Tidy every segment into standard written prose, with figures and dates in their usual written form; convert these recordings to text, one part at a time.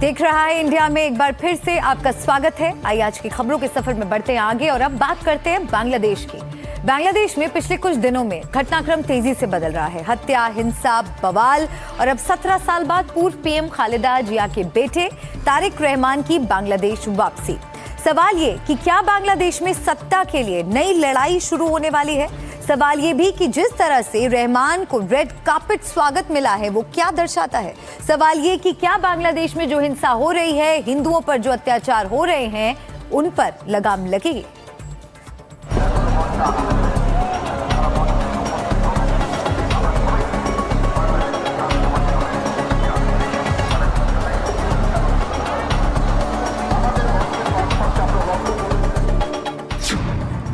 देख रहा है इंडिया में एक बार फिर से आपका स्वागत है। आइए आज की खबरों के सफर में बढ़ते हैं आगे और अब बात करते हैं बांग्लादेश की। बांग्लादेश में पिछले कुछ दिनों में घटनाक्रम तेजी से बदल रहा है। हत्या, हिंसा, बवाल और अब 17 साल बाद पूर्व पीएम खालिदा जिया के बेटे तारिक रहमान की बांग्लादेश वापसी। सवाल ये कि क्या बांग्लादेश में सत्ता के लिए नई लड़ाई शुरू होने वाली है? सवाल ये भी कि जिस तरह से रहमान को रेड कार्पेट स्वागत मिला है वो क्या दर्शाता है? सवाल ये कि क्या बांग्लादेश में जो हिंसा हो रही है, हिंदुओं पर जो अत्याचार हो रहे हैं, उन पर लगाम लगेगी?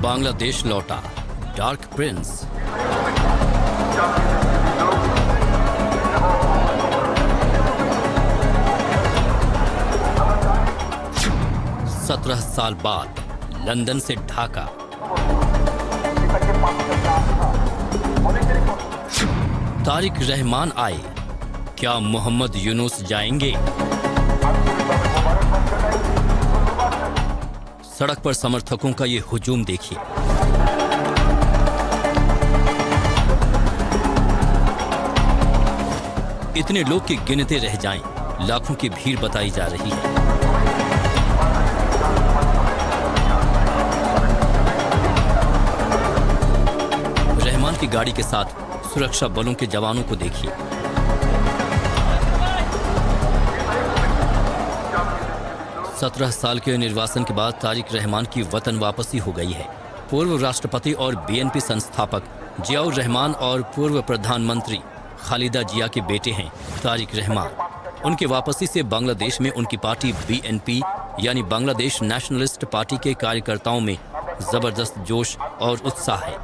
बांग्लादेश लौटा डार्क प्रिंस। सत्रह साल बाद लंदन से ढाका। तारिक रहमान आए, क्या मोहम्मद यूनुस जाएंगे? सड़क पर समर्थकों का ये हुजूम देखिए। इतने लोग की गिनते रह जाएं, लाखों की भीड़ बताई जा रही है। रहमान की गाड़ी के साथ सुरक्षा बलों के जवानों को देखिए। सत्रह साल के निर्वासन के बाद तारिक रहमान की वतन वापसी हो गई है। पूर्व राष्ट्रपति और बीएनपी संस्थापक जियाउर रहमान और पूर्व प्रधानमंत्री खालिदा जिया के बेटे हैं तारिक रहमान। उनकी वापसी से बांग्लादेश में उनकी पार्टी बीएनपी यानी बांग्लादेश नेशनलिस्ट पार्टी के कार्यकर्ताओं में जबरदस्त जोश और उत्साह है।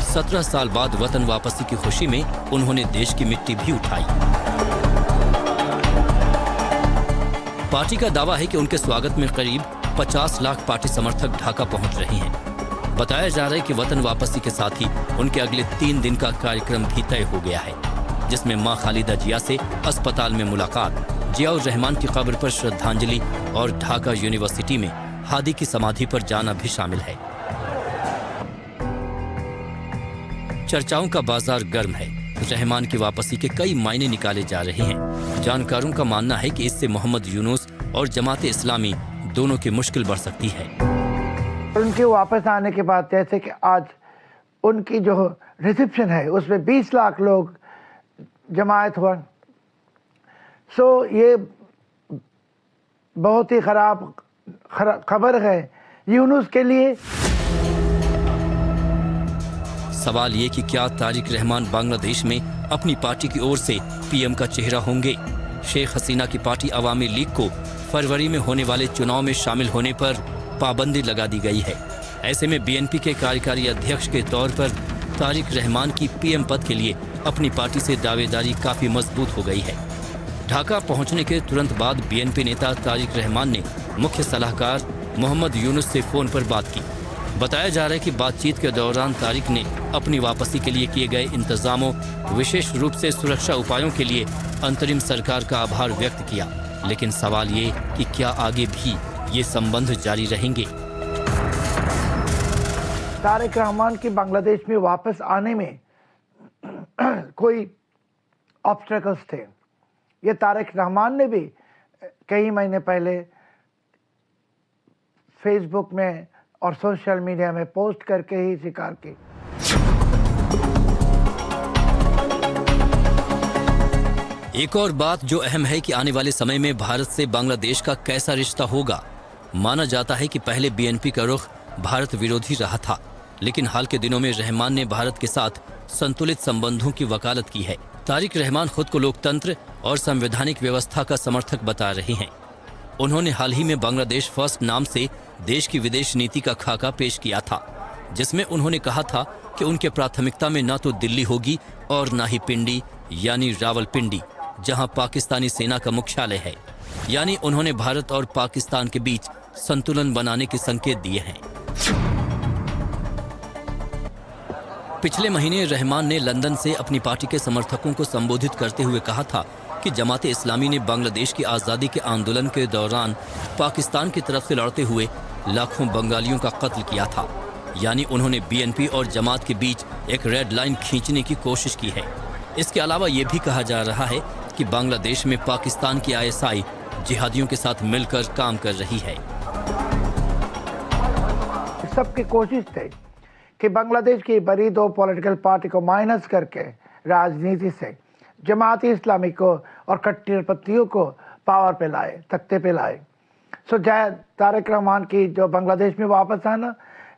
17 साल बाद वतन वापसी की खुशी में उन्होंने देश की मिट्टी भी उठाई। पार्टी का दावा है कि उनके स्वागत में करीब 50 लाख पार्टी समर्थक ढाका पहुंच रहे हैं। बताया जा रहा है कि वतन वापसी के साथ ही उनके अगले 3 दिन का कार्यक्रम भी तय हो गया है, जिसमें मां खालिदा जिया से अस्पताल में मुलाकात, जियाउर रहमान की कब्र पर श्रद्धांजलि और ढाका यूनिवर्सिटी में हादी की समाधि पर जाना भी शामिल है। चर्चाओं का बाजार गर्म है। रहमान की वापसी के कई मायने निकाले जा रहे हैं। जानकारों का मानना है कि इससे मोहम्मद यूनुस और जमात इस्लामी दोनों की मुश्किल बढ़ सकती है। उनके वापस आने के बाद जैसे कि आज उनकी जो रिसेप्शन है उसमें 20 लाख लोग जमायत हुआ। ये बहुत ही खराब खबर है यूनुस के लिए। सवाल ये कि क्या तारिक रहमान बांग्लादेश में अपनी पार्टी की ओर से पीएम का चेहरा होंगे? शेख हसीना की पार्टी अवामी लीग को फरवरी में होने वाले चुनाव में शामिल होने पर पाबंदी लगा दी गई है। ऐसे में बीएनपी के कार्यकारी अध्यक्ष के तौर पर तारिक रहमान की पीएम पद के लिए अपनी पार्टी से दावेदारी काफी मजबूत हो गई है। ढाका पहुंचने के तुरंत बाद बीएनपी नेता तारिक रहमान ने मुख्य सलाहकार मोहम्मद यूनुस से फोन पर बात की। बताया जा रहा है कि बातचीत के दौरान तारिक ने अपनी वापसी के लिए किए गए इंतजामों, विशेष रूप से सुरक्षा उपायों के लिए अंतरिम सरकार का आभार व्यक्त किया। लेकिन सवाल ये कि क्या आगे भी ये संबंध जारी रहेंगे? तारिक रहमान की बांग्लादेश में वापस आने में कोई ऑब्स्टेकल्स थे। ये तारिक रहमान ने भी कई महीने पहले फेसबुक में और सोशल मीडिया में पोस्ट करके ही स्वीकार की। एक और बात जो अहम है कि आने वाले समय में भारत से बांग्लादेश का कैसा रिश्ता होगा। माना जाता है कि पहले बीएनपी का रुख भारत विरोधी रहा था, लेकिन हाल के दिनों में रहमान ने भारत के साथ संतुलित संबंधों की वकालत की है। तारिक रहमान खुद को लोकतंत्र और संवैधानिक व्यवस्था का समर्थक बता रहे हैं। उन्होंने हाल ही में बांग्लादेश फर्स्ट नाम से देश की विदेश नीति का खाका पेश किया था, जिसमें उन्होंने कहा था कि उनके प्राथमिकता में न तो दिल्ली होगी और न ही पिंडी यानी रावलपिंडी, जहां पाकिस्तानी सेना का मुख्यालय है। यानी उन्होंने भारत और पाकिस्तान के बीच संतुलन बनाने के संकेत दिए हैं। पिछले महीने रहमान ने लंदन से अपनी पार्टी के समर्थकों को संबोधित करते हुए कहा था कि जमात इस्लामी ने बांग्लादेश की आज़ादी के आंदोलन के दौरान पाकिस्तान की तरफ से लड़ते हुए लाखों बंगालियों का कत्ल किया था। यानी उन्होंने बीएनपी और जमात के बीच एक रेड लाइन खींचने की कोशिश की है। इसके अलावा ये भी कहा जा रहा है कि बांग्लादेश में पाकिस्तान की आईएसआई जिहादियों के साथ मिलकर काम कर रही है। सबकी कोशिश थी कि बांग्लादेश की बड़ी दो पॉलिटिकल पार्टी को माइनस करके राजनीति से जमात इस्लामी को और कट्टरपंथियों को पावर पे लाए, तख्ते पे लाए। सो तारिक रहमान की जो बांग्लादेश में वापस आना,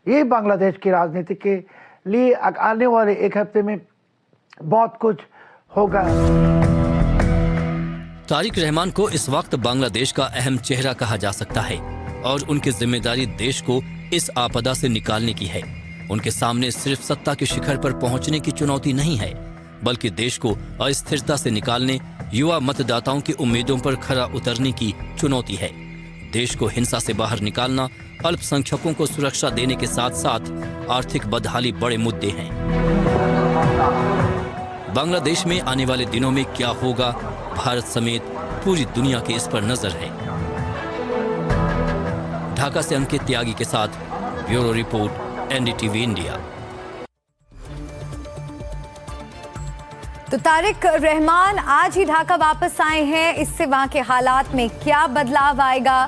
ये बांग्लादेश की राजनीति के लिए आने वाले एक हफ्ते में बहुत कुछ होगा। तारिक रहमान को इस वक्त बांग्लादेश का अहम चेहरा कहा जा सकता है और उनकी जिम्मेदारी देश को इस आपदा से निकालने की है। उनके सामने सिर्फ सत्ता के शिखर पर पहुंचने की चुनौती नहीं है, बल्कि देश को अस्थिरता से निकालने, युवा मतदाताओं की उम्मीदों पर खरा उतरने की चुनौती है। देश को हिंसा से बाहर निकालना, अल्पसंख्यकों को सुरक्षा देने के साथ साथ आर्थिक बदहाली बड़े मुद्दे हैं। बांग्लादेश में आने वाले दिनों में क्या होगा, भारत समेत पूरी दुनिया की इस पर नजर है। ढाका से अंकित त्यागी के साथ ब्यूरो रिपोर्ट, एनडीटीवी इंडिया। तो तारिक रहमान आज ही ढाका वापस आए हैं। इससे वहां के हालात में क्या बदलाव आएगा,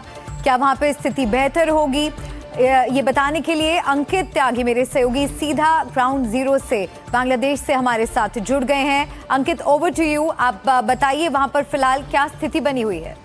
क्या वहां पे स्थिति बेहतर होगी, ये बताने के लिए अंकित त्यागी मेरे सहयोगी सीधा ग्राउंड जीरो से बांग्लादेश से हमारे साथ जुड़ गए हैं। अंकित, ओवर टू यू। आप बताइए वहां पर फिलहाल क्या स्थिति बनी हुई है।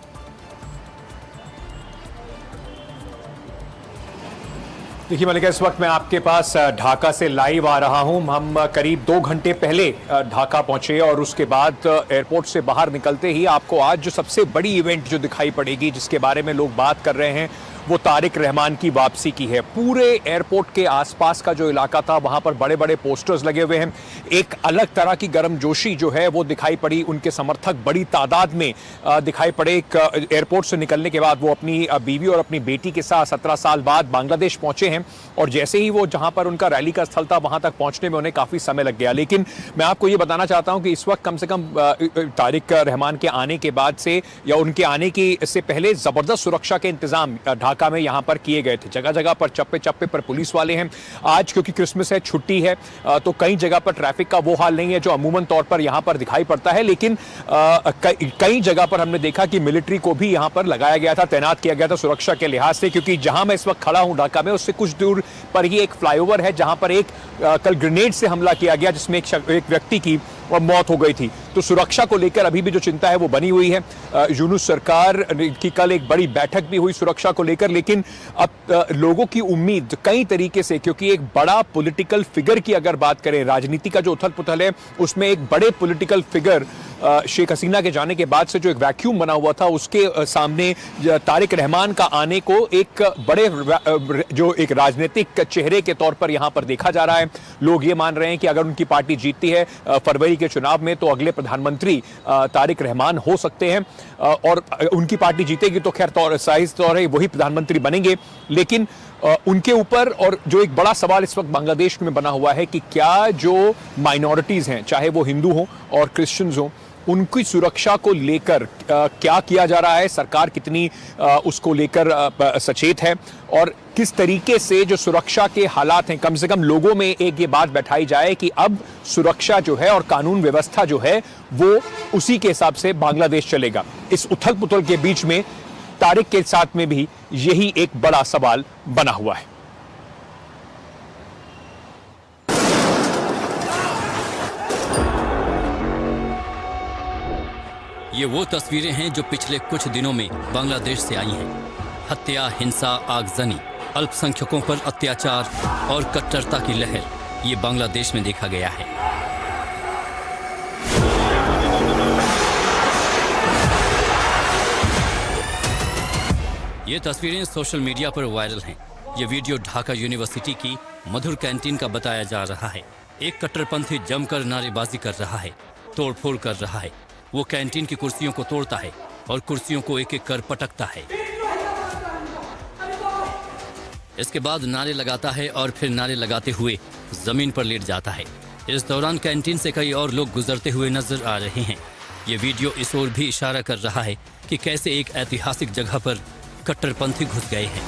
देखिए मलिका, इस वक्त मैं आपके पास ढाका से लाइव आ रहा हूं। हम करीब 2 घंटे पहले ढाका पहुंचे और उसके बाद एयरपोर्ट से बाहर निकलते ही आपको आज जो सबसे बड़ी इवेंट जो दिखाई पड़ेगी, जिसके बारे में लोग बात कर रहे हैं, वो तारिक रहमान की वापसी की है। पूरे एयरपोर्ट के आसपास का जो इलाका था, वहां पर बड़े बड़े पोस्टर्स लगे हुए हैं। एक अलग तरह की गर्मजोशी जो है वो दिखाई पड़ी। उनके समर्थक बड़ी तादाद में दिखाई पड़े। एयरपोर्ट से निकलने के बाद वो अपनी बीवी और अपनी बेटी के साथ 17 साल बाद बांग्लादेश पहुंचे हैं और जैसे ही वो जहां पर उनका रैली का स्थल था, वहां तक पहुंचने में उन्हें काफी समय लग गया। लेकिन मैं आपको ये बताना चाहता हूं कि इस वक्त कम से कम तारिक रहमान के आने के बाद से या उनके आने की से पहले जबरदस्त सुरक्षा के इंतजाम ढाका में यहां पर किए गए थे। जगह जगह पर चप्पे चप्पे पर पुलिस वाले हैं। आज क्योंकि क्रिसमस है, छुट्टी है, तो कई जगह पर ट्रैफिक का वो हाल नहीं है जो अमूमन तौर पर यहां पर दिखाई पड़ता है। लेकिन कई जगह पर हमने देखा कि मिलिट्री को भी यहां पर लगाया गया था, तैनात किया गया था सुरक्षा के लिहाज से। क्योंकि जहां मैं इस वक्त खड़ा हूं ढाका में, उससे कुछ दूर पर ही एक फ्लाईओवर है जहां पर एक कल ग्रेनेड से हमला किया गया, जिसमें एक व्यक्ति की और मौत हो गई थी। तो सुरक्षा को लेकर अभी भी जो चिंता है वो बनी हुई है। यूनुस सरकार की कल एक बड़ी बैठक भी हुई सुरक्षा को लेकर, लेकिन अब लोगों की उम्मीद कई तरीके से, क्योंकि एक बड़ा पॉलिटिकल फिगर की अगर बात करें, राजनीति का जो उथल पुथल है उसमें एक बड़े पॉलिटिकल फिगर शेख हसीना के जाने के बाद से जो एक वैक्यूम बना हुआ था, उसके सामने तारिक रहमान का आने को एक बड़े जो एक राजनीतिक चेहरे के तौर पर यहां पर देखा जा रहा है। लोग ये मान रहे हैं कि अगर उनकी पार्टी जीतती है फरवरी के चुनाव में, तो अगले प्रधानमंत्री तारिक रहमान हो सकते हैं और उनकी पार्टी जीतेगी तो खैर साइज तौर है वही प्रधानमंत्री बनेंगे। लेकिन उनके ऊपर और जो एक बड़ा सवाल इस वक्त बांग्लादेश में बना हुआ है कि क्या जो माइनॉरिटीज हैं, चाहे वो हिंदू हो और क्रिश्चियंस हो, उनकी सुरक्षा को लेकर क्या किया जा रहा है, सरकार कितनी उसको लेकर सचेत है और किस तरीके से जो सुरक्षा के हालात हैं, कम से कम लोगों में एक ये बात बैठाई जाए कि अब सुरक्षा जो है और कानून व्यवस्था जो है वो उसी के हिसाब से बांग्लादेश चलेगा। इस उथल पुथल के बीच में तारिक के साथ में भी यही एक बड़ा सवाल बना हुआ है। ये वो तस्वीरें हैं जो पिछले कुछ दिनों में बांग्लादेश से आई हैं। हत्या, हिंसा, आगजनी, अल्पसंख्यकों पर अत्याचार और कट्टरता की लहर, ये बांग्लादेश में देखा गया है। ये तस्वीरें सोशल मीडिया पर वायरल हैं। ये वीडियो ढाका यूनिवर्सिटी की मधुर कैंटीन का बताया जा रहा है। एक कट्टरपंथी जमकर नारेबाजी कर रहा है, तोड़फोड़ कर रहा है। वो कैंटीन की कुर्सियों को तोड़ता है और कुर्सियों को एक एक कर पटकता है। इसके बाद नारे लगाता है और फिर नारे लगाते हुए जमीन पर लेट जाता है। इस दौरान कैंटीन से कई और लोग गुजरते हुए नजर आ रहे हैं। ये वीडियो इस ओर भी इशारा कर रहा है कि कैसे एक ऐतिहासिक जगह पर कट्टरपंथी घुस गए हैं।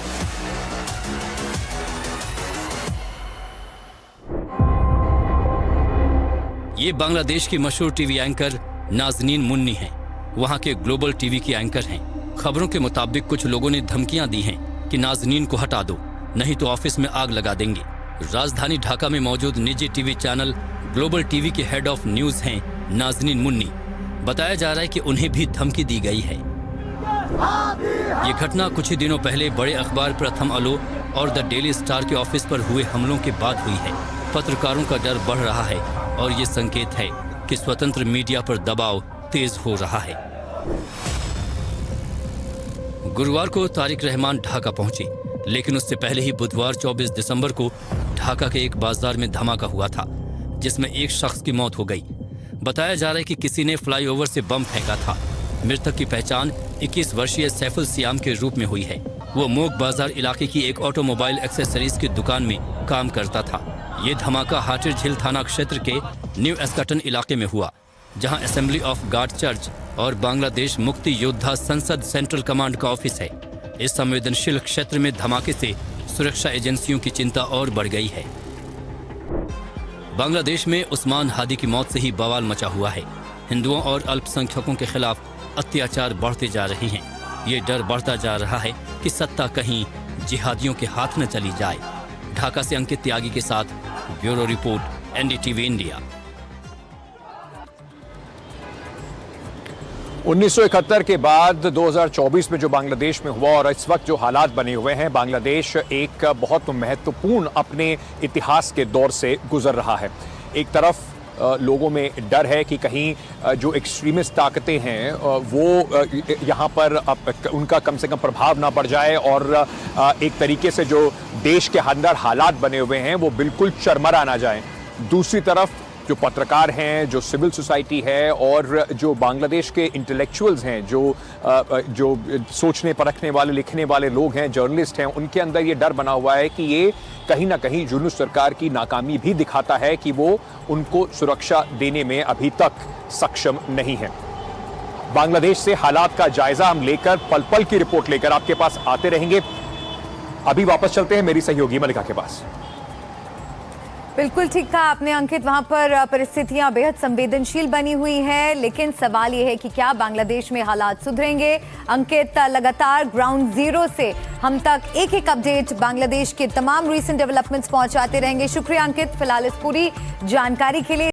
ये बांग्लादेश की मशहूर टीवी एंकर नाज़नीन मुन्नी हैं। वहां के ग्लोबल टीवी की एंकर हैं। खबरों के मुताबिक कुछ लोगों ने धमकियां दी हैं कि नाज़नीन को हटा दो, नहीं तो ऑफिस में आग लगा देंगे। राजधानी ढाका में मौजूद निजी टीवी चैनल ग्लोबल टीवी के हेड ऑफ न्यूज हैं नाज़नीन मुन्नी। बताया जा रहा है कि उन्हें भी धमकी दी गई है। ये घटना कुछ ही दिनों पहले बड़े अखबार प्रथम आलो और द डेली स्टार के ऑफिस पर हुए हमलों के बाद हुई है। पत्रकारों का डर बढ़ रहा है और ये संकेत है कि स्वतंत्र मीडिया पर दबाव तेज हो रहा है। गुरुवार को तारिक रहमान ढाका पहुंची, लेकिन उससे पहले ही बुधवार 24 दिसंबर को ढाका के एक बाजार में धमाका हुआ था, जिसमें एक शख्स की मौत हो गई। बताया जा रहा है कि किसी ने फ्लाईओवर से बम फेंका था। मृतक की पहचान 21 वर्षीय सैफुल सियाम के रूप में हुई है। वो मोग बाजार इलाके की एक ऑटोमोबाइल एक्सेसरीज की दुकान में काम करता था। ये धमाका हाटिर झील थाना क्षेत्र के न्यू एस्कटन इलाके में हुआ, जहां असेंबली ऑफ गॉड चर्च और बांग्लादेश मुक्ति योद्धा संसद सेंट्रल कमांड का ऑफिस है। इस संवेदनशील क्षेत्र में धमाके से सुरक्षा एजेंसियों की चिंता और बढ़ गई है। बांग्लादेश में उस्मान हादी की मौत से ही बवाल मचा हुआ है। हिंदुओं और अल्पसंख्यकों के खिलाफ अत्याचार बढ़ते जा रहे हैं। ये डर बढ़ता जा रहा है कि सत्ता कहीं जिहादियों के हाथ न चली जाए। ढाका से अंकित त्यागी के साथ ब्यूरो रिपोर्ट, एनडीटीवी इंडिया। 1971 के बाद 2024 में जो बांग्लादेश में हुआ और इस वक्त जो हालात बने हुए हैं, बांग्लादेश एक बहुत महत्वपूर्ण अपने इतिहास के दौर से गुजर रहा है। एक तरफ लोगों में डर है कि कहीं जो एक्सट्रीमिस्ट ताकतें हैं वो यहाँ पर उनका कम से कम प्रभाव ना पड़ जाए और एक तरीके से जो देश के अंदर हालात बने हुए हैं वो बिल्कुल चरमरा ना जाए। दूसरी तरफ जो पत्रकार हैं, जो सिविल सोसाइटी है और जो बांग्लादेश के इंटेलेक्चुअल्स हैं, जो सोचने परखने वाले, लिखने वाले लोग हैं, जर्नलिस्ट हैं, उनके अंदर ये डर बना हुआ है कि ये कहीं ना कहीं यूनुस सरकार की नाकामी भी दिखाता है कि वो उनको सुरक्षा देने में अभी तक सक्षम नहीं है। बांग्लादेश से हालात का जायजा हम लेकर पल पल की रिपोर्ट लेकर आपके पास आते रहेंगे। अभी वापस चलते हैं मेरी सहयोगी मलिका के पास। बिल्कुल ठीक कहा आपने अंकित। वहां पर परिस्थितियां बेहद संवेदनशील बनी हुई है, लेकिन सवाल यह है कि क्या बांग्लादेश में हालात सुधरेंगे। अंकित, लगातार ग्राउंड जीरो से हम तक एक एक अपडेट बांग्लादेश के तमाम रीसेंट डेवलपमेंट्स पहुंचाते रहेंगे। शुक्रिया अंकित फिलहाल इस पूरी जानकारी के लिए।